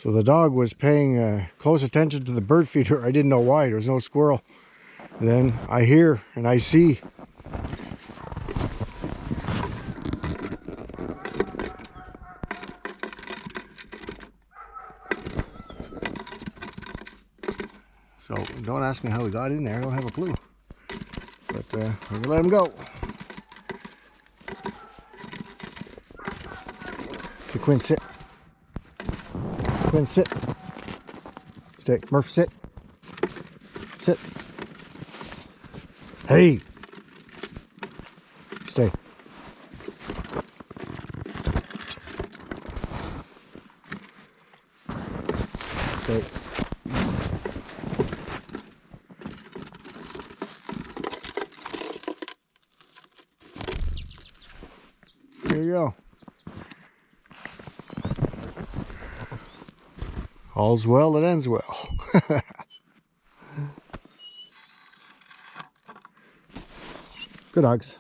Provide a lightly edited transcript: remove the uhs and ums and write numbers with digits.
So the dog was paying close attention to the bird feeder. I didn't know why. There was no squirrel. And then I hear and I see. So don't ask me how he got in there. I don't have a clue. But we're gonna let him go. Okay, Quinn, sit. Quinn, sit. Stay. Murph, sit. Sit. Hey. Stay. Stay. There you go. All's well that ends well. Good dogs.